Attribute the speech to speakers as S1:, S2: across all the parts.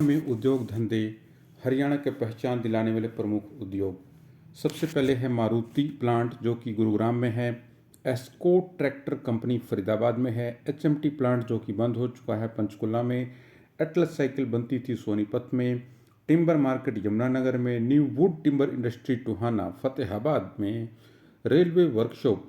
S1: में उद्योग धंधे हरियाणा के पहचान दिलाने वाले प्रमुख उद्योग। सबसे पहले है मारुति प्लांट जो कि गुरुग्राम में है। एस्कॉर्ट ट्रैक्टर कंपनी फरीदाबाद में है। एचएमटी प्लांट जो कि बंद हो चुका है पंचकुला में। एटलस साइकिल बनती थी सोनीपत में। टिम्बर मार्केट यमुनानगर में। New wood timber industry Tohana Fatehabad में। रेलवे वर्कशॉप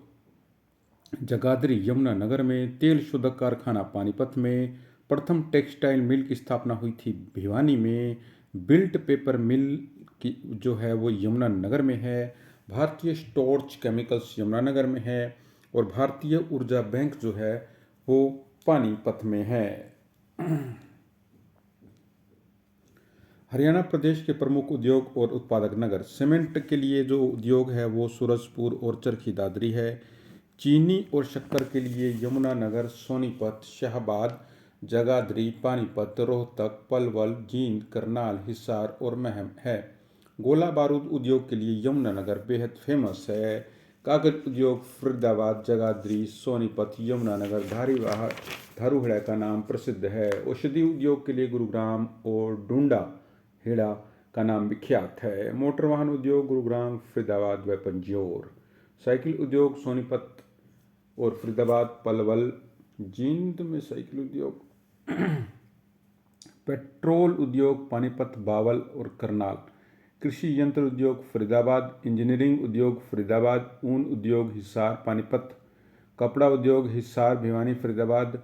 S1: जगाधरी यमुनानगर में। तेल शोधक कारखाना पानीपत में। प्रथम टेक्सटाइल मिल की स्थापना हुई थी भिवानी में। बिल्ट पेपर मिल की जो है वो यमुनानगर में है। भारतीय स्टोर्च केमिकल्स यमुनानगर में है। और भारतीय ऊर्जा बैंक जो है वो पानीपत में है। हरियाणा प्रदेश के प्रमुख उद्योग और उत्पादक नगर। सीमेंट के लिए जो उद्योग है वो सूरजपुर और चरखी दादरी है। चीनी और शक्कर के लिए यमुनानगर, सोनीपत, शाहबाद, जगाधरी, पानीपत, रोहतक, पलवल, जींद, करनाल, हिसार और महम है। गोला बारूद उद्योग के लिए यमुनानगर बेहद फेमस है। कागज उद्योग फरीदाबाद, जगाधरी, सोनीपत, यमुनानगर, धारूहेड़ा का नाम प्रसिद्ध है। औषधि उद्योग के लिए गुरुग्राम और डूंडा हेड़ा का नाम विख्यात है। मोटर वाहन उद्योग गुरुग्राम, फरीदाबाद व पंजौर। साइकिल उद्योग सोनीपत और फरीदाबाद, पलवल, जींद में साइकिल उद्योग। पेट्रोल उद्योग पानीपत, बावल और करनाल। कृषि यंत्र उद्योग फरीदाबाद। इंजीनियरिंग उद्योग फरीदाबाद। ऊन उद्योग हिसार, पानीपत। कपड़ा उद्योग हिसार, भिवानी, फरीदाबाद,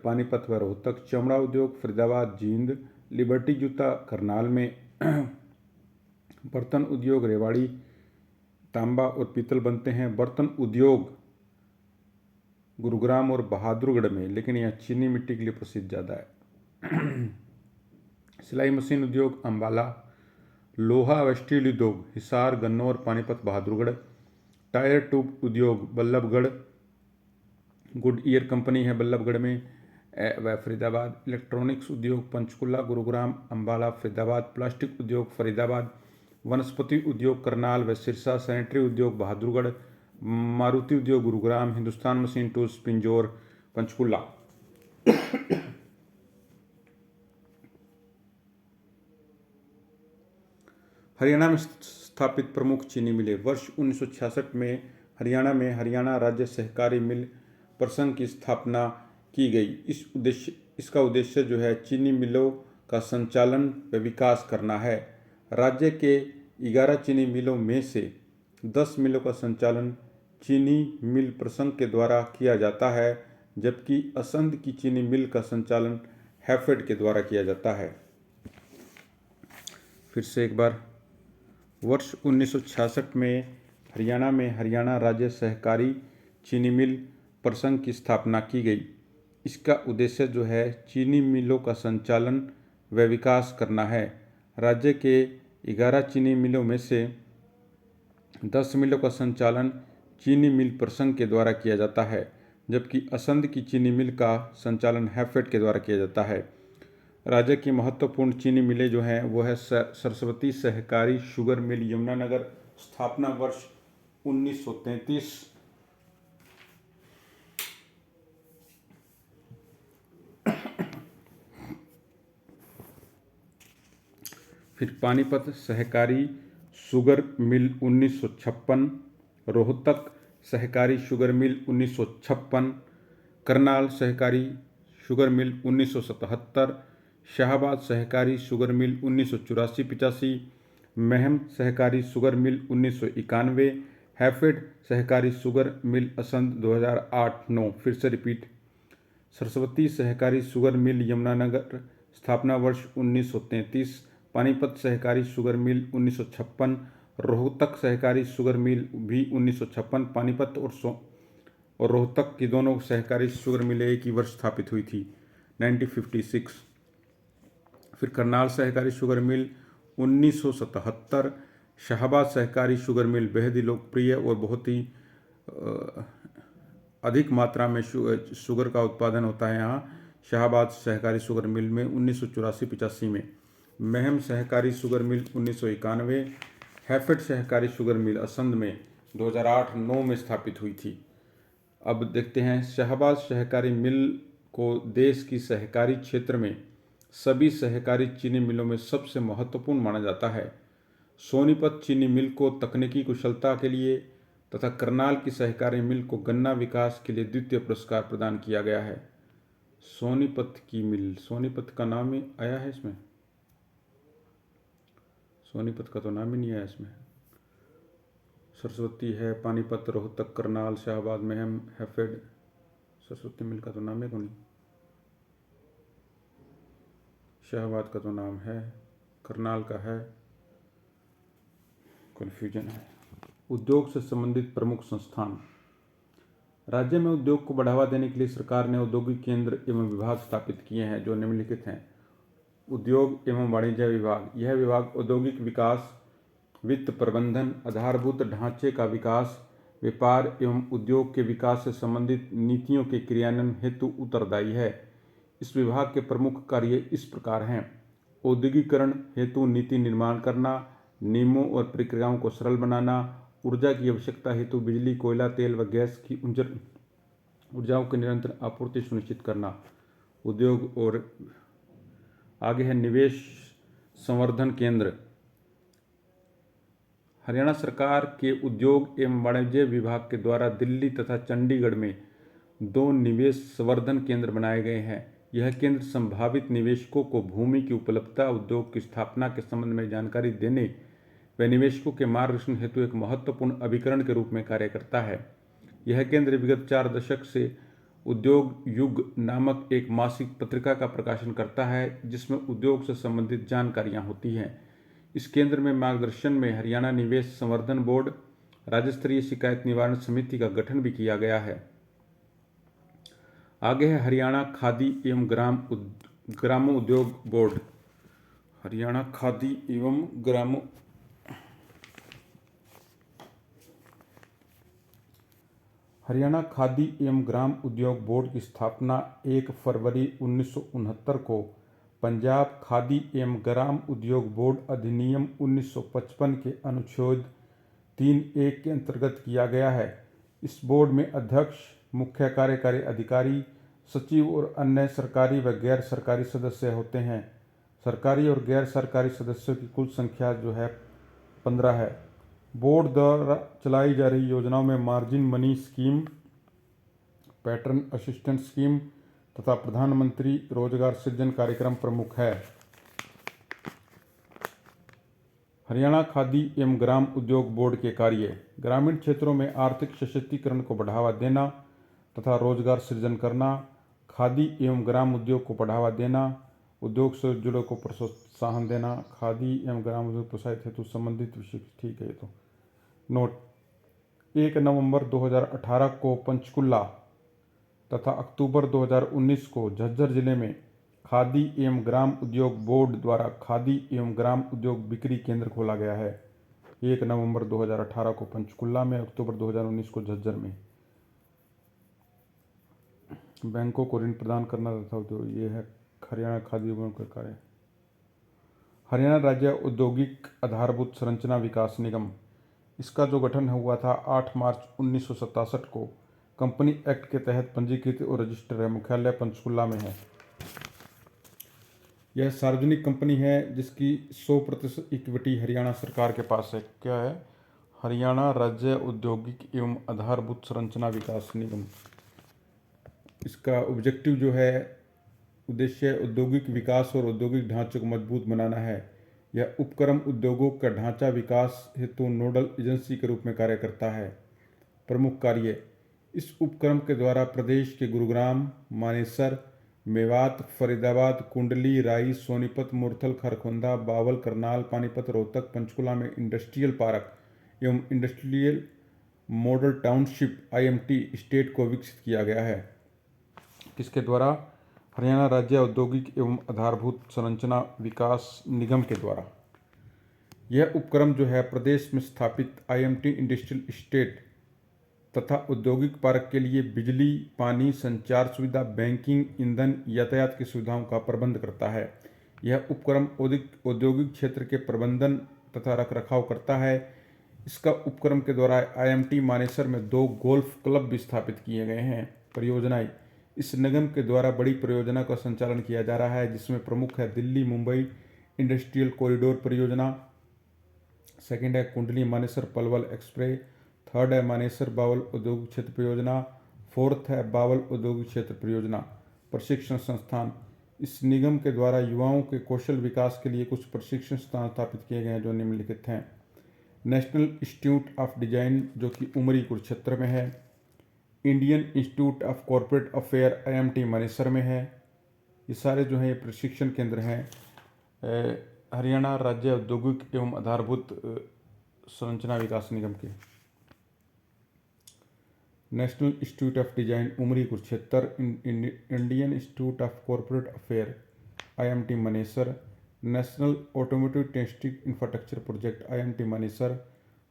S1: पानीपत व रोहतक। चमड़ा उद्योग फरीदाबाद, जींद। लिबर्टी जूता करनाल में। बर्तन उद्योग रेवाड़ी, तांबा और पीतल बनते हैं। बर्तन उद्योग गुरुग्राम और बहादुरगढ़ में, लेकिन यह चीनी मिट्टी के लिए प्रसिद्ध ज़्यादा है। सिलाई मशीन उद्योग अम्बाला। लोहा व स्टील उद्योग हिसार, गन्नौर, पानीपत, बहादुरगढ़। टायर ट्यूब उद्योग बल्लभगढ़। गुड ईयर कंपनी है बल्लभगढ़ में व फरीदाबाद। इलेक्ट्रॉनिक्स उद्योग पंचकुला, गुरुग्राम, अम्बाला, फरीदाबाद। प्लास्टिक उद्योग फरीदाबाद। वनस्पति उद्योग करनाल व सिरसा। सैनिटरी उद्योग बहादुरगढ़। मारुति उद्योग गुरुग्राम। Hindustan machine tools Pinjore, Panchkula. हरियाणा में स्थापित प्रमुख चीनी मिलें। वर्ष 1966 में हरियाणा राज्य सहकारी मिल प्रसंघ की स्थापना की गई। इसका उद्देश्य जो है चीनी मिलों का संचालन व विकास करना है। राज्य के 11 चीनी मिलों में से 10 मिलों का संचालन चीनी मिल प्रसंघ के द्वारा किया जाता है, जबकि असंध की चीनी मिल का संचालन हैफेड के द्वारा किया जाता है। फिर से एक बार, वर्ष 1966 में हरियाणा राज्य सहकारी चीनी मिल प्रसंघ की स्थापना की गई। इसका उद्देश्य जो है चीनी मिलों का संचालन व विकास करना है। राज्य के 11 चीनी मिलों में से 10 मिलों का संचालन चीनी मिल प्रसंघ के द्वारा किया जाता है, जबकि असंध की चीनी मिल का संचालन हैफेड के द्वारा किया जाता है। राज्य की महत्वपूर्ण चीनी मिलें जो हैं वो है सरस्वती सहकारी शुगर मिल यमुनानगर, स्थापना वर्ष 1933। फिर पानीपत सहकारी शुगर मिल 1956। रोहतक सहकारी शुगर मिल 1956। करनाल सहकारी शुगर मिल 1977। शाहबाद सहकारी शुगर मिल 1984-85। महम सहकारी शुगर मिल 1991। हैफेड सहकारी शुगर मिल असंध 2008-9। फिर से रिपीट। सरस्वती सहकारी शुगर मिल यमुनानगर, स्थापना वर्ष 1933। पानीपत सहकारी शुगर मिल 1956। रोहतक सहकारी शुगर मिल भी 1956। पानीपत और रोहतक की दोनों सहकारी शुगर मिलें एक ही वर्ष स्थापित हुई थी, 1956। फिर करनाल सहकारी शुगर मिल 1977। शाहबाद सहकारी शुगर मिल बेहद ही लोकप्रिय और बहुत ही अधिक मात्रा में शुगर का उत्पादन होता है यहाँ शाहबाद सहकारी शुगर मिल में 1984-85 में। महम सहकारी शुगर मिल 1991। हैफेड सहकारी शुगर मिल असंध में 2008-9 में स्थापित हुई थी। अब देखते हैं शाहबाद सहकारी मिल को देश की सहकारी क्षेत्र में सभी सहकारी चीनी मिलों में सबसे महत्वपूर्ण माना जाता है। सोनीपत चीनी मिल को तकनीकी कुशलता के लिए तथा करनाल की सहकारी मिल को गन्ना विकास के लिए द्वितीय पुरस्कार प्रदान किया गया है। सोनीपत की मिल, सोनीपत का नाम ही आया है इसमें, सोनीपत का तो नाम ही नहीं आया इसमें। सरस्वती है, पानीपत, रोहतक, करनाल, शाहबाद, महम, हैफेड। सरस्वती मिल का तो नाम है, तो नहीं, शाहबाद का तो नाम है, करनाल का है, कन्फ्यूजन है। उद्योग से संबंधित प्रमुख संस्थान। राज्य में उद्योग को बढ़ावा देने के लिए सरकार ने औद्योगिक केंद्र एवं विभाग स्थापित किए हैं, जो निम्नलिखित हैं। उद्योग एवं वाणिज्य विभाग, यह विभाग औद्योगिक विकास, वित्त प्रबंधन, आधारभूत ढांचे का विकास, व्यापार एवं उद्योग के विकास से संबंधित नीतियों के क्रियान्वयन हेतु उत्तरदायी है। इस विभाग के प्रमुख कार्य इस प्रकार हैं: औद्योगिकरण हेतु नीति निर्माण करना, नियमों और प्रक्रियाओं को सरल बनाना, ऊर्जा की आवश्यकता हेतु बिजली, कोयला, तेल व गैस की ऊर्जाओं की निरंतर आपूर्ति सुनिश्चित करना। उद्योग और आगे है निवेश संवर्धन केंद्र। हरियाणा सरकार के उद्योग एवं वाणिज्य विभाग के द्वारा दिल्ली तथा चंडीगढ़ में 2 निवेश संवर्धन केंद्र बनाए गए हैं। यह केंद्र संभावित निवेशकों को भूमि की उपलब्धता, उद्योग की स्थापना के संबंध में जानकारी देने व निवेशकों के मार्गदर्शन हेतु एक महत्वपूर्ण अभिकरण के रूप में कार्य करता है। यह केंद्र विगत 4 दशक से उद्योग युग नामक एक मासिक पत्रिका का प्रकाशन करता है, जिसमें उद्योग से संबंधित जानकारियां होती हैं। इस केंद्र में मार्गदर्शन में हरियाणा निवेश संवर्धन बोर्ड, राज्य स्तरीय शिकायत निवारण समिति का गठन भी किया गया है। आगे है हरियाणा खादी एवं ग्रामोद्योग बोर्ड। हरियाणा खादी एवं हरियाणा खादी एवं ग्राम उद्योग बोर्ड की स्थापना 1 फरवरी 1969 को पंजाब खादी एवं ग्राम उद्योग बोर्ड अधिनियम 1955 के अनुच्छेद 3(1) के अंतर्गत किया गया है। इस बोर्ड में अध्यक्ष, मुख्य कार्यकारी अधिकारी, सचिव और अन्य सरकारी व गैर सरकारी सदस्य होते हैं। सरकारी और गैर सरकारी सदस्यों की कुल संख्या जो है 15 है। बोर्ड द्वारा चलाई जा रही योजनाओं में margin money scheme, pattern assistant scheme तथा प्रधानमंत्री रोजगार सृजन कार्यक्रम प्रमुख है। हरियाणा खादी एवं ग्राम उद्योग बोर्ड के कार्य: ग्रामीण क्षेत्रों में आर्थिक सशक्तिकरण को बढ़ावा देना तथा रोजगार सृजन करना, खादी एवं ग्राम उद्योग को बढ़ावा देना, उद्योग से जुड़े को प्रोत्साहन देना, खादी एवं ग्राम उद्योग प्रोत्साहित हेतु संबंधित विषय। ठीक है। तो नोट: 1 नवंबर 2018 को पंचकुला तथा अक्टूबर 2019 को झज्जर जिले में खादी एवं ग्राम उद्योग बोर्ड द्वारा खादी एवं ग्राम उद्योग बिक्री केंद्र खोला गया है। 1 नवंबर 2018 को पंचकुला में, अक्टूबर 2019 को झज्जर में। बैंकों को ऋण प्रदान करना तथा उद्योग, ये है हरियाणा खादी एवं का कार्य। हरियाणा राज्य औद्योगिक आधारभूत संरचना विकास निगम, इसका जो गठन हुआ था 8 मार्च 1967 को कंपनी एक्ट के तहत पंजीकृत और रजिस्टर है। मुख्यालय पंचकुला में है। यह सार्वजनिक कंपनी है जिसकी 100% इक्विटी हरियाणा सरकार के पास है। क्या है? हरियाणा राज्य औद्योगिक एवं आधारभूत संरचना विकास निगम। इसका ऑब्जेक्टिव जो है, उद्देश्य औद्योगिक विकास और औद्योगिक ढांचे को मजबूत बनाना है। यह उपक्रम उद्योगों का ढांचा विकास हेतु नोडल एजेंसी के रूप में कार्य करता है। प्रमुख कार्य: इस उपक्रम के द्वारा प्रदेश के गुरुग्राम, मानेसर, मेवात, फरीदाबाद, कुंडली, राई, सोनीपत, मुरथल, खरखोंदा, बावल, करनाल, पानीपत, रोहतक, पंचकुला में इंडस्ट्रियल पार्क एवं industrial model township (IMT) state को विकसित किया गया है। किसके द्वारा? हरियाणा राज्य औद्योगिक एवं आधारभूत संरचना विकास निगम के द्वारा। यह उपक्रम जो है प्रदेश में स्थापित IMT इंडस्ट्रियल स्टेट तथा औद्योगिक पार्क के लिए बिजली, पानी, संचार सुविधा, बैंकिंग, ईंधन, यातायात की सुविधाओं का प्रबंध करता है। यह उपक्रम औद्योगिक क्षेत्र के प्रबंधन तथा रखरखाव करता है। इसका उपक्रम के द्वारा IMT मानेसर में 2 गोल्फ क्लब भी स्थापित किए गए हैं। परियोजनाएं: इस निगम के द्वारा बड़ी परियोजना का संचालन किया जा रहा है, जिसमें प्रमुख है दिल्ली मुंबई इंडस्ट्रियल कॉरिडोर परियोजना, सेकंड है कुंडली मानेसर पलवल एक्सप्रेस, थर्ड है मानेसर बावल औद्योगिक क्षेत्र परियोजना, फोर्थ है बावल औद्योगिक क्षेत्र परियोजना। प्रशिक्षण संस्थान, इस निगम के द्वारा युवाओं के कौशल विकास के लिए कुछ प्रशिक्षण संस्थान स्थापित किए गए हैं जो निम्नलिखित हैं। नेशनल इंस्टीट्यूट ऑफ डिजाइन जो कि उमरी कुरुक्षेत्र में है, Indian institute of corporate affair IMT Manesar में है। ये सारे जो हैं ये प्रशिक्षण केंद्र हैं हरियाणा राज्य औद्योगिक एवं आधारभूत संरचना विकास निगम के। National institute of design Umri Kurukshetra, Indian institute of corporate affair IMT Manesar, national automotive testing infrastructure project IMT Manesar,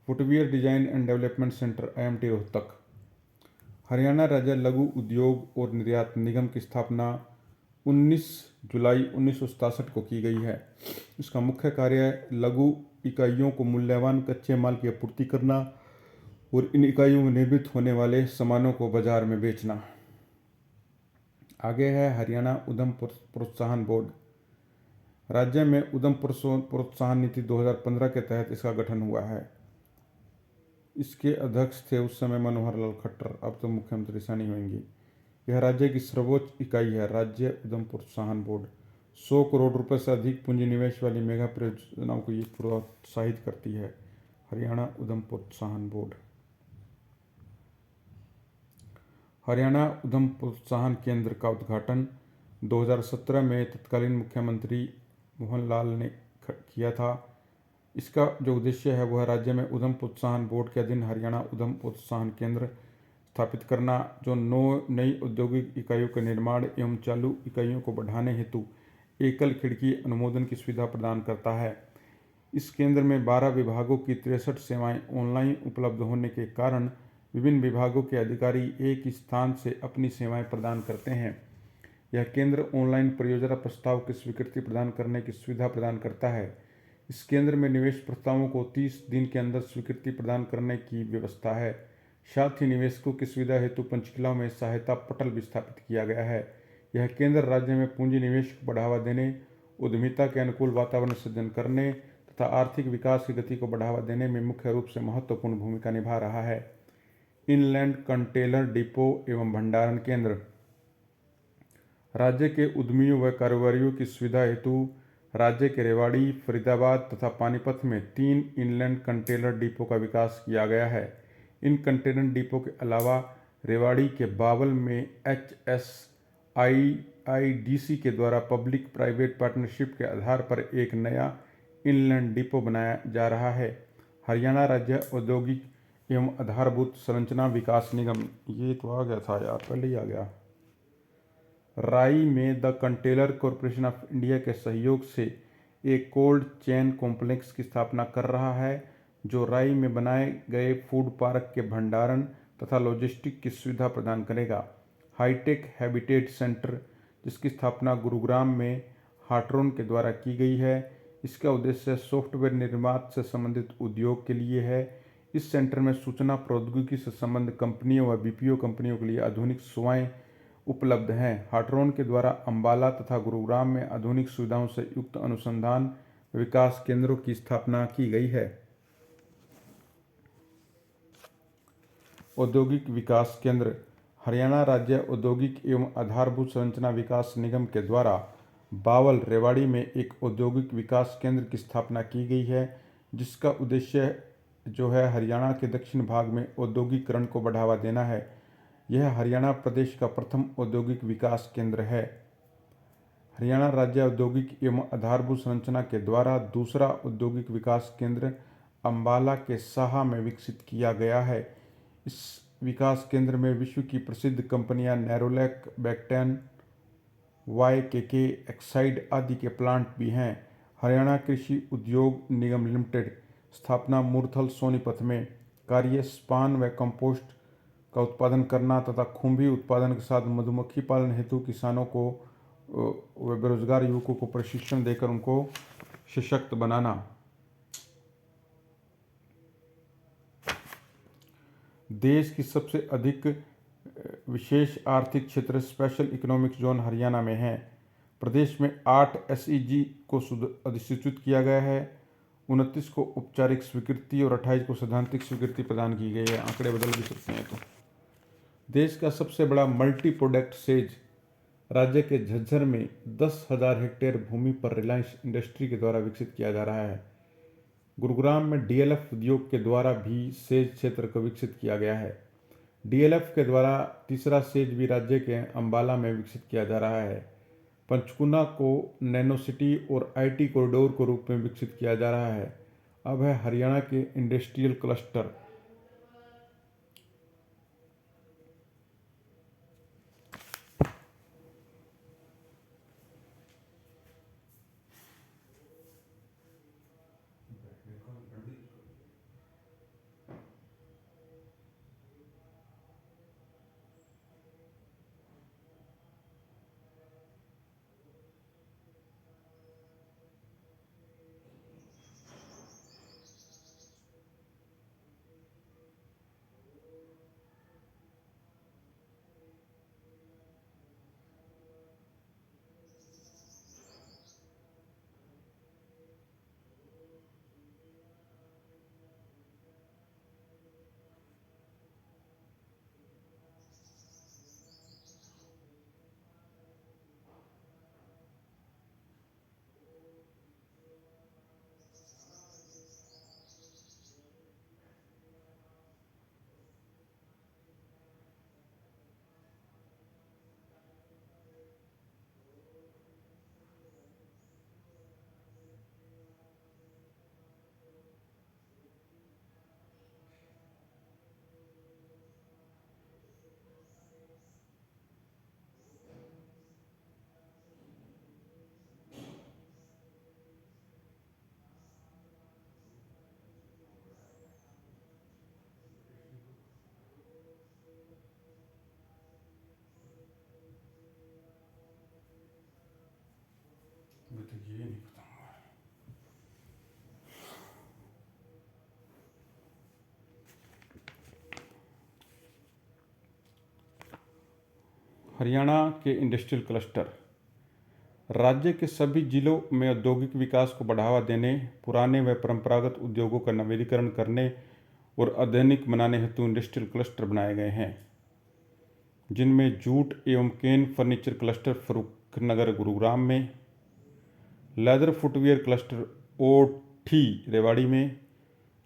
S1: footwear design and development centre IMT Rohtak. Haryana राज्य लघु उद्योग और निर्यात निगम की स्थापना 19 जुलाई 1967 को की गई है। इसका मुख्य कार्य लघु इकाइयों को मूल्यवान कच्चे माल की आपूर्ति करना और इन इकाइयों में निर्मित होने वाले सामानों को बाजार में बेचना। आगे है हरियाणा उद्यम प्रोत्साहन बोर्ड। राज्य में उद्यम प्रोत्साहन नीति 2015 के तहत इसका गठन हुआ है। इसके अध्यक्ष थे उस समय मनोहर लाल खट्टर, अब तो मुख्यमंत्री सानी होंगे। यह राज्य की सर्वोच्च इकाई है। राज्य उद्यम प्रोत्साहन बोर्ड 100 करोड़ रुपए से अधिक पूंजी निवेश वाली मेगा परियोजनाओं को ये प्रोत्साहित करती है। हरियाणा उद्यम प्रोत्साहन बोर्ड। हरियाणा उद्यम प्रोत्साहन केंद्र का उद्घाटन 2017 में तत्कालीन मुख्यमंत्री मोहन लाल ने किया था। इसका जो उद्देश्य है वह राज्य में उद्यम प्रोत्साहन बोर्ड के अधीन हरियाणा उद्यम प्रोत्साहन केंद्र स्थापित करना, जो 9 नई औद्योगिक इकाइयों के निर्माण एवं चालू इकाइयों को बढ़ाने हेतु एकल खिड़की अनुमोदन की सुविधा प्रदान करता है। इस केंद्र में 12 विभागों की 63 सेवाएं ऑनलाइन उपलब्ध होने के कारण विभिन्न विभागों के अधिकारी एक ही स्थान से अपनी सेवाएं प्रदान करते हैं। यह केंद्र ऑनलाइन परियोजना प्रस्ताव की स्वीकृति प्रदान करने की सुविधा प्रदान करता है। इस केंद्र में निवेश प्रस्तावों को 30 दिन के अंदर स्वीकृति प्रदान करने की व्यवस्था है। साथ ही निवेशकों की सुविधा हेतु पंचकुला में सहायता पटल भी स्थापित किया गया है। यह केंद्र राज्य में पूंजी निवेश को बढ़ावा देने, उद्यमिता के अनुकूल वातावरण सृजन करने तथा आर्थिक विकास की गति को बढ़ावा देने में मुख्य रूप से महत्वपूर्ण भूमिका निभा रहा है। इनलैंड कंटेनर डिपो एवं भंडारण केंद्र। राज्य के उद्यमियों व कारोबारियों की सुविधा हेतु राज्य के रेवाड़ी, फरीदाबाद तथा पानीपत में 3 इनलैंड कंटेनर डिपो का विकास किया गया है। इन कंटेनर डिपो के अलावा रेवाड़ी के बावल में HSIIDC के द्वारा पब्लिक प्राइवेट पार्टनरशिप के आधार पर एक नया इनलैंड डिपो बनाया जा रहा है। हरियाणा राज्य औद्योगिक एवं आधारभूत संरचना विकास निगम, ये तो आ गया था यार, पहले ही आ गया। राई में the container corporation of India के सहयोग से एक कोल्ड चेन कॉम्प्लेक्स की स्थापना कर रहा है, जो राई में बनाए गए फूड पार्क के भंडारण तथा लॉजिस्टिक की सुविधा प्रदान करेगा। हाईटेक हैबिटेट सेंटर, जिसकी स्थापना गुरुग्राम में हाट्रोन के द्वारा की गई है, इसका उद्देश्य सॉफ्टवेयर निर्माण से संबंधित उद्योग के लिए है। इस सेंटर में सूचना प्रौद्योगिकी से संबंधित कंपनियों व BPO कंपनियों के लिए आधुनिक सेवाएं उपलब्ध हैं। हाट्रोन के द्वारा अंबाला तथा गुरुग्राम में आधुनिक सुविधाओं से युक्त अनुसंधान विकास केंद्रों की स्थापना की गई है। औद्योगिक विकास केंद्र। हरियाणा राज्य औद्योगिक एवं आधारभूत संरचना विकास निगम के द्वारा बावल रेवाड़ी में एक औद्योगिक विकास केंद्र की स्थापना की गई है, जिसका उद्देश्य जो है हरियाणा के दक्षिण भाग में औद्योगिकरण को बढ़ावा देना है। यह हरियाणा प्रदेश का प्रथम औद्योगिक विकास केंद्र है। हरियाणा राज्य औद्योगिक एवं आधारभूत संरचना के द्वारा दूसरा औद्योगिक विकास केंद्र अंबाला के साहा में विकसित किया गया है। इस विकास केंद्र में विश्व की प्रसिद्ध कंपनियां नेरोलैक, बेक्टेन, YKK, एक्साइड आदि के प्लांट भी हैं। हरियाणा कृषि उद्योग निगम लिमिटेड, स्थापना मूर्थल सोनीपत में, कार्य स्पान व कंपोस्ट का उत्पादन करना तथा खुम्भी उत्पादन के साथ मधुमक्खी पालन हेतु किसानों को व बेरोजगार युवकों को प्रशिक्षण देकर उनको सशक्त बनाना। देश की सबसे अधिक विशेष आर्थिक क्षेत्र स्पेशल इकोनॉमिक जोन हरियाणा में है। प्रदेश में 8 SEZ को अधिसूचित किया गया है, 29 को औपचारिक स्वीकृति और 28 को सैद्धांतिक स्वीकृति प्रदान की गई है। आंकड़े बदल भी सकते हैं। तो देश का सबसे बड़ा मल्टी प्रोडक्ट सेज राज्य के झज्जर में 10,000 हेक्टेयर भूमि पर रिलायंस इंडस्ट्री के द्वारा विकसित किया जा रहा है। गुरुग्राम में DLF उद्योग के द्वारा भी सेज क्षेत्र को विकसित किया गया है। DLF के द्वारा तीसरा सेज भी राज्य के अंबाला में विकसित किया जा रहा है। पंचकुला को नैनो सिटी और IT कॉरिडोर के रूप में विकसित किया जा रहा है। अब है हरियाणा के इंडस्ट्रियल क्लस्टर। ये नहीं पता। हरियाणा के इंडस्ट्रियल क्लस्टर राज्य के सभी जिलों में औद्योगिक विकास को बढ़ावा देने, पुराने व परंपरागत उद्योगों का नवीनीकरण करने और आधुनिक बनाने हेतु इंडस्ट्रियल क्लस्टर बनाए गए हैं, जिनमें जूट एवं cane furniture cluster Farrukhnagar Gurugram में, leather footwear cluster Othi Rewari में,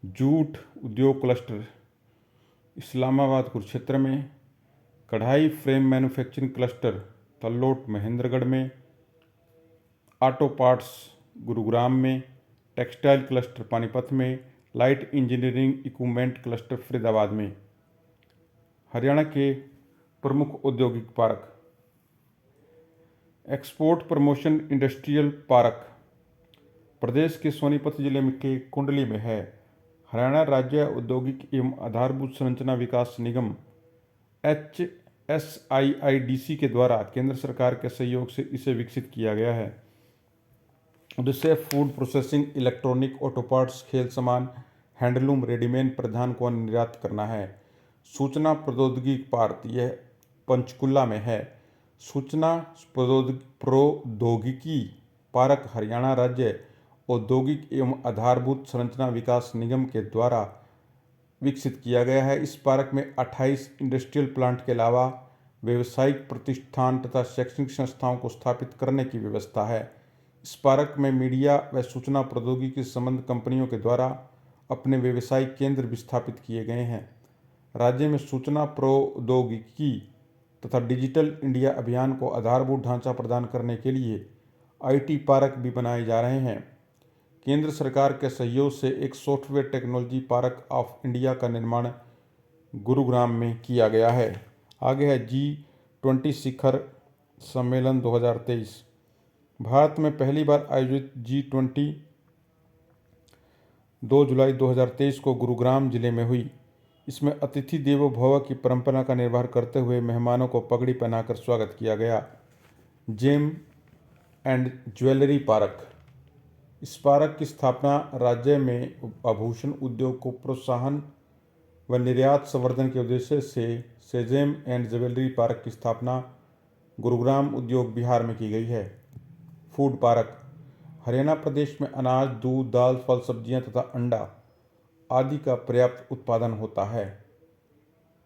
S1: जूट उद्योग क्लस्टर इस्लामाबाद कुरुक्षेत्र में, कढ़ाई frame manufacturing cluster Tallot Mahendragarh में, ऑटो पार्ट्स गुरुग्राम में, टेक्सटाइल क्लस्टर पानीपत में, light engineering equipment cluster Faridabad में। हरियाणा के प्रमुख औद्योगिक पार्क। एक्सपोर्ट प्रमोशन इंडस्ट्रियल पार्क प्रदेश के सोनीपत जिले में के कुंडली में है। हरियाणा राज्य औद्योगिक एवं आधारभूत संरचना विकास निगम HSIIDC के द्वारा केंद्र सरकार के सहयोग से इसे विकसित किया गया है। उद्देश्य food processing, electronic, auto parts, खेल सामान, हैंडलूम, रेडीमेड परिधान को निर्यात करना है। सूचना प्रौद्योगिकी पार्क यह पंचकुला में है। सूचना प्रौद्योगिकी पार्क हरियाणा राज्य औद्योगिक एवं आधारभूत संरचना विकास निगम के द्वारा विकसित किया गया है। इस पार्क में 28 इंडस्ट्रियल प्लांट के अलावा व्यावसायिक प्रतिष्ठान तथा शैक्षणिक संस्थाओं को स्थापित करने की व्यवस्था है। इस पार्क में मीडिया व सूचना प्रौद्योगिकी संबंध कंपनियों के द्वारा अपने व्यवसायिक केंद्र भी स्थापित किए गए हैं। राज्य में सूचना प्रौद्योगिकी तथा डिजिटल इंडिया अभियान को आधारभूत ढांचा प्रदान करने के लिए IT पार्क भी बनाए जा रहे हैं। केंद्र सरकार के सहयोग से एक software technology park of India का निर्माण गुरुग्राम में किया गया है। आगे है G20 शिखर सम्मेलन 2023। भारत में पहली बार आयोजित G20 2 जुलाई 2023 को गुरुग्राम जिले में हुई। इसमें अतिथि देवो भव की परंपरा का निर्वाह करते हुए मेहमानों को पगड़ी पहनाकर स्वागत किया गया। Gem and jewellery park. इस पार्क की स्थापना राज्य में आभूषण उद्योग को प्रोत्साहन व निर्यात संवर्धन के उद्देश्य से सेजेम एंड ज्वेलरी पार्क की स्थापना गुरुग्राम उद्योग बिहार में की गई है। फूड पार्क हरियाणा प्रदेश में अनाज, दूध, दाल, फल, सब्जियां तथा अंडा आदि का पर्याप्त उत्पादन होता है।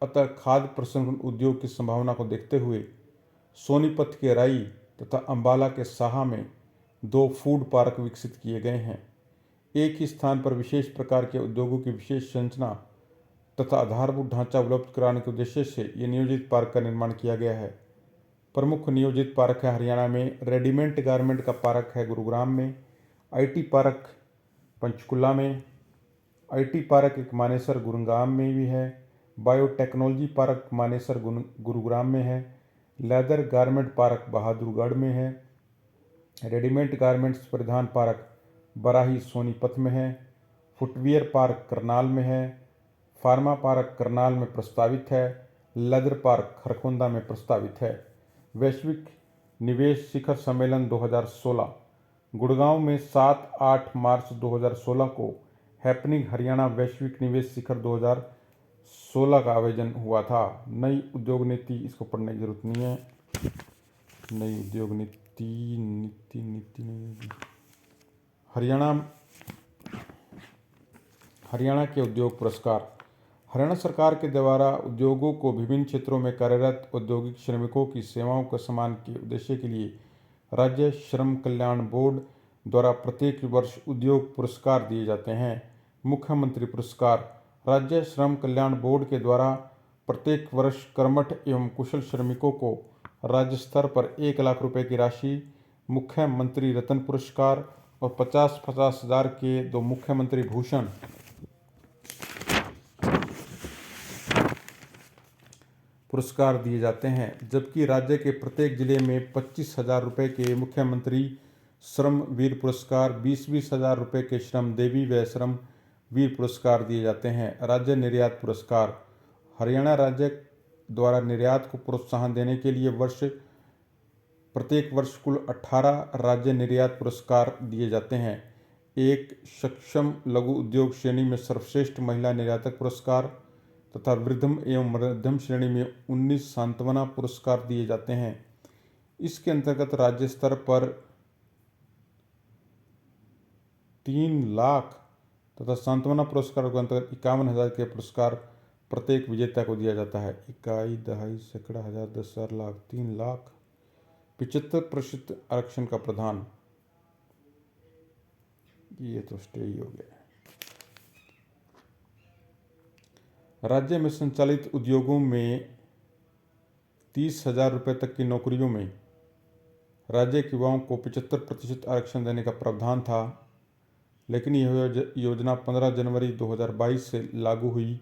S1: अतः खाद्य प्रसंस्करण उद्योग की संभावना को देखते हुए सोनीपत के राई तथा अंबाला के साहा में 2 फूड पार्क विकसित किए गए हैं। एक ही स्थान पर विशेष प्रकार के उद्योगों की विशेष संरचना तथा आधारभूत ढांचा उपलब्ध कराने के उद्देश्य से ये नियोजित पार्क का निर्माण किया गया है। प्रमुख नियोजित पार्क है हरियाणा में रेडीमेड गारमेंट का पार्क है गुरुग्राम में, आईटी पार्क पंचकुला में, आईटी पार्क एक मानेसर गुरुग्राम में भी है, बायोटेक्नोलॉजी पार्क मानेसर गुरुग्राम में है, लेदर गारमेंट पार्क बहादुरगढ़ में है, रेडीमेड गारमेंट्स परिधान पार्क बराही सोनीपत में है, फुटवियर पार्क करनाल में है, फार्मा पार्क करनाल में प्रस्तावित है, लेदर पार्क खरखोंदा में प्रस्तावित है। वैश्विक निवेश शिखर सम्मेलन 2016 गुड़गांव में 7-8 मार्च 2016 को हैपनिंग हरियाणा वैश्विक निवेश शिखर 2016 का आयोजन हुआ था। नई उद्योग नीति, इसको पढ़ने की जरूरत नहीं है। नई उद्योग नीति नहीं। हरियाणा के उद्योग पुरस्कार हरियाणा सरकार के द्वारा उद्योगों को विभिन्न क्षेत्रों में कार्यरत औद्योगिक श्रमिकों की सेवाओं के सम्मान के उद्देश्य के लिए राज्य श्रम कल्याण बोर्ड द्वारा प्रत्येक वर्ष उद्योग पुरस्कार दिए जाते हैं। मुख्यमंत्री पुरस्कार राज्य श्रम कल्याण बोर्ड के द्वारा प्रत्येक वर्ष कर्मठ एवं कुशल श्रमिकों को राज्य स्तर पर 1 लाख रुपए की राशि, मुख्यमंत्री रत्न पुरस्कार और 50-50 हज़ार के 2 मुख्यमंत्री भूषण पुरस्कार दिए जाते हैं। जबकि राज्य के प्रत्येक जिले में 25,000 रुपये के मुख्यमंत्री श्रम वीर पुरस्कार, 20-20 हज़ार रुपये के श्रम देवी व श्रम वीर पुरस्कार दिए जाते हैं। राज्य निर्यात पुरस्कार हरियाणा राज्य द्वारा निर्यात को प्रोत्साहन देने के लिए प्रत्येक वर्ष कुल 18 राज्य निर्यात पुरस्कार दिए जाते हैं। एक सक्षम लघु उद्योग श्रेणी में सर्वश्रेष्ठ महिला निर्यातक पुरस्कार तथा वृद्धम एवं मध्यम श्रेणी में 19 सांत्वना पुरस्कार दिए जाते हैं। इसके अंतर्गत राज्य स्तर पर 3 लाख तथा सांत्वना पुरस्कार के अंतर्गत 51,000 के पुरस्कार प्रत्येक विजेता को दिया जाता है। इकाई, दहाई, सैकड़ा, हजार, 10,000, लाख, 3 लाख। 75% आरक्षण का प्रदान, ये तो स्टे ही हो गया। राज्य में संचालित उद्योगों में 30,000 रुपये तक की नौकरियों में राज्य के युवाओं को 75% आरक्षण देने का प्रावधान था, लेकिन यह योजना 15 जनवरी 2022 से लागू हुई।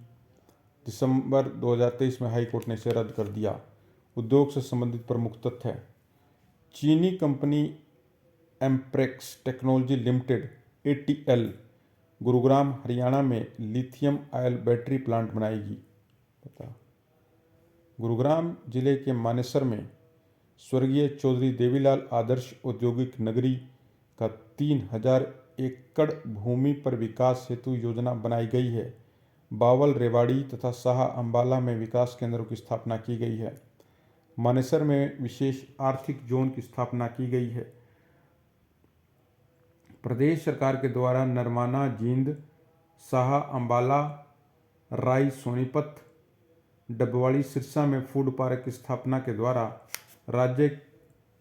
S1: दिसंबर 2023 में हाई कोर्ट ने इसे रद्द कर दिया। उद्योग से संबंधित प्रमुख तथ्य: चीनी company Amperex Technology Limited ATL Gurugram Haryana में लिथियम आयल बैटरी प्लांट बनाएगी। गुरुग्राम जिले के मानेसर में स्वर्गीय चौधरी देवीलाल आदर्श औद्योगिक नगरी का 3,000 एकड़ भूमि पर विकास हेतु योजना बनाई गई है। बावल, रेवाड़ी तथा साहा अंबाला में विकास केंद्रों की स्थापना की गई है। मानेसर में विशेष आर्थिक जोन की स्थापना की गई है। प्रदेश सरकार के द्वारा नरमाना, जींद, साहा, अंबाला, राई, सोनीपत, डबवाड़ी, सिरसा में फूड पार्क की स्थापना के द्वारा राज्य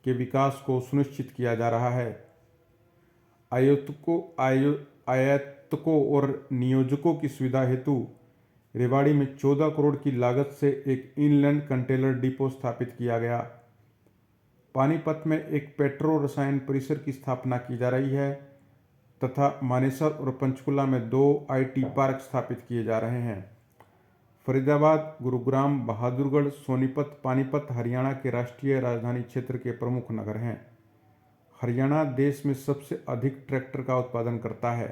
S1: के विकास को सुनिश्चित किया जा रहा है। आयातकों और नियोजकों की सुविधा हेतु रेवाड़ी में 14 करोड़ की लागत से एक इनलैंड कंटेनर डिपो स्थापित किया गया। पानीपत में एक पेट्रो रसायन परिसर की स्थापना की जा रही है तथा मानेसर और पंचकुला में 2 IT पार्क स्थापित किए जा रहे हैं। फरीदाबाद, गुरुग्राम, बहादुरगढ़, सोनीपत, पानीपत हरियाणा के राष्ट्रीय राजधानी क्षेत्र के प्रमुख नगर हैं। हरियाणा देश में सबसे अधिक ट्रैक्टर का उत्पादन करता है।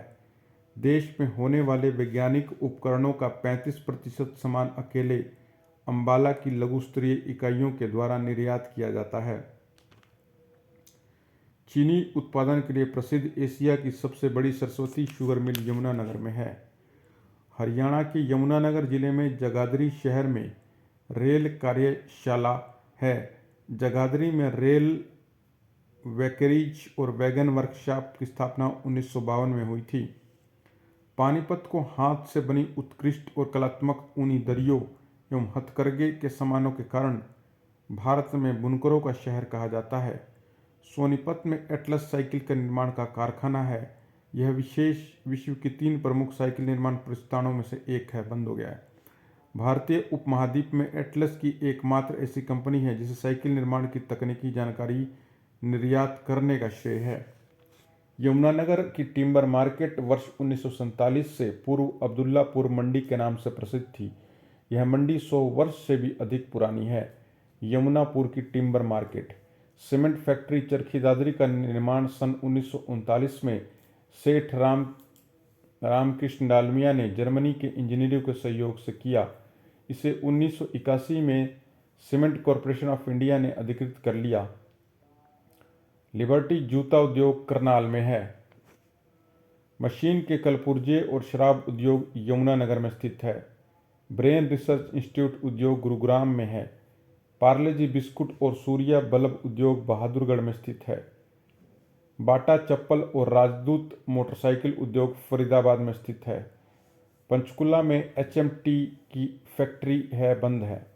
S1: देश में होने वाले वैज्ञानिक उपकरणों का 35% सामान अकेले अंबाला की लघु स्तरीय इकाइयों के द्वारा निर्यात किया जाता है। चीनी उत्पादन के लिए प्रसिद्ध एशिया की सबसे बड़ी सरस्वती शुगर मिल यमुनानगर में है। हरियाणा के यमुनानगर जिले में जगाधरी शहर में रेल कार्यशाला है। जगाधरी में रेल वैकरीज और वैगन वर्कशॉप की स्थापना 1952 में हुई थी। पानीपत को हाथ से बनी उत्कृष्ट और कलात्मक ऊनी दरियों एवं हथकरघे के सामानों के कारण भारत में बुनकरों का शहर कहा जाता है। सोनीपत में एटलस साइकिल के निर्माण का कारखाना है। यह विश्व की 3 प्रमुख साइकिल निर्माण प्रतिष्ठानों में से एक है, बंद हो गया है। भारतीय उपमहाद्वीप में एटलस की एकमात्र ऐसी कंपनी है जिसे साइकिल निर्माण की तकनीकी जानकारी निर्यात करने का श्रेय है। यमुनानगर की टिम्बर मार्केट वर्ष 1947 से पूर्व अब्दुल्लापुर मंडी के नाम से प्रसिद्ध थी। यह मंडी 100 वर्ष से भी अधिक पुरानी है। यमुनापुर की timber market. Cement factory Charkhi Dadri का निर्माण सन 1939 में सेठ रामकृष्ण डालमिया ने जर्मनी के इंजीनियरों के सहयोग से किया। इसे 1981 में सीमेंट कॉरपोरेशन ऑफ इंडिया ने अधिकृत कर लिया। लिबर्टी जूता उद्योग करनाल में है। मशीन के कलपुर्जे और शराब उद्योग यमुनानगर में स्थित है। ब्रेन रिसर्च इंस्टीट्यूट उद्योग गुरुग्राम में है। पार्ले-जी बिस्कुट और सूर्या बल्ब उद्योग बहादुरगढ़ में स्थित है। बाटा चप्पल और राजदूत मोटरसाइकिल उद्योग फरीदाबाद में स्थित है। पंचकुला में HMT की फैक्ट्री है, बंद है।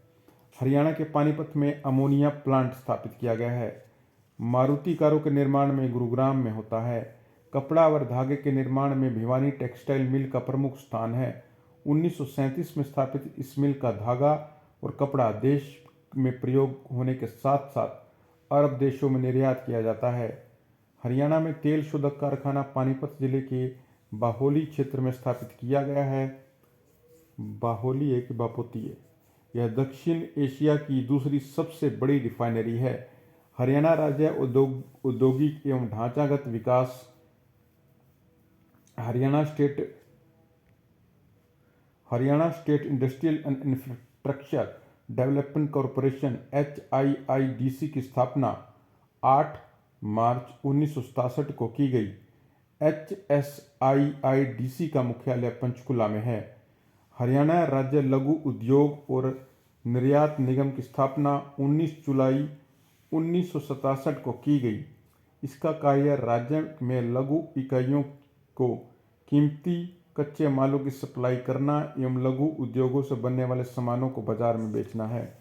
S1: हरियाणा के पानीपत में अमोनिया प्लांट स्थापित किया गया है। मारुति कारों के निर्माण में गुरुग्राम में होता है। कपड़ा और धागे के निर्माण में भिवानी टेक्सटाइल मिल का प्रमुख स्थान है। 1937 में स्थापित इस मिल का धागा और कपड़ा देश में प्रयोग होने के साथ साथ अरब देशों में निर्यात किया जाता है। हरियाणा में तेल शोधक कारखाना पानीपत जिले के बाहोली क्षेत्र में स्थापित किया गया है। बाहोली है कि बापोती है। यह दक्षिण एशिया की दूसरी सबसे बड़ी रिफाइनरी है। हरियाणा राज्य औद्योगिक एवं ढांचागत विकास Haryana state industrial and infrastructure development corporation HIIDC की स्थापना 8 मार्च 1967 को की गई। HSIIDC का मुख्यालय पंचकुला में है। हरियाणा राज्य लघु उद्योग और निर्यात निगम की स्थापना 19 जुलाई 1967 को की गई। इसका कार्य राज्य में लघु इकाइयों को कीमती कच्चे मालों की सप्लाई करना एवं लघु उद्योगों से बनने वाले सामानों को बाजार में बेचना है।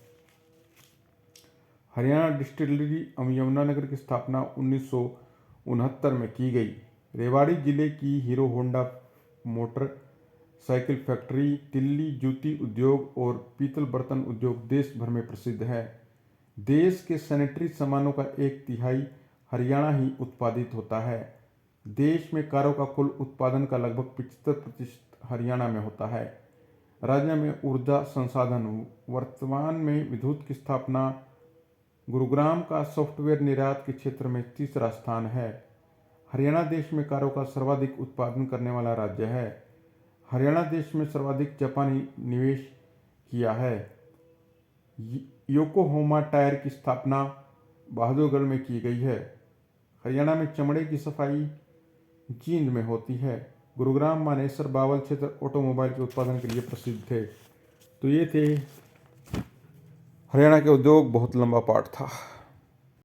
S1: हरियाणा डिस्टिलरी यमुनानगर की स्थापना 1969 में की गई। रेवाड़ी जिले की hero Honda motor cycle factory, तिल्ली जूती उद्योग और पीतल बर्तन उद्योग देश भर में प्रसिद्ध है। देश के सैनिटरी सामानों का 1/3 हरियाणा ही उत्पादित होता है। देश में कारों का कुल उत्पादन का लगभग 75% हरियाणा में होता है। राज्य में ऊर्जा संसाधन। वर्तमान में विद्युत की स्थापना। गुरुग्राम का सॉफ्टवेयर निर्यात के क्षेत्र में तीसरा स्थान है। हरियाणा देश में कारों का सर्वाधिक उत्पादन करने वाला राज्य है। हरियाणा देश में सर्वाधिक जापानी निवेश किया है। योकोहामा टायर की स्थापना बहादुरगढ़ में की गई है। हरियाणा में चमड़े की सफाई जींद में होती है। गुरुग्राम मानेसर बावल क्षेत्र ऑटोमोबाइल के उत्पादन के लिए प्रसिद्ध थे। तो ये थे हरियाणा के उद्योग। बहुत लंबा पाठ था।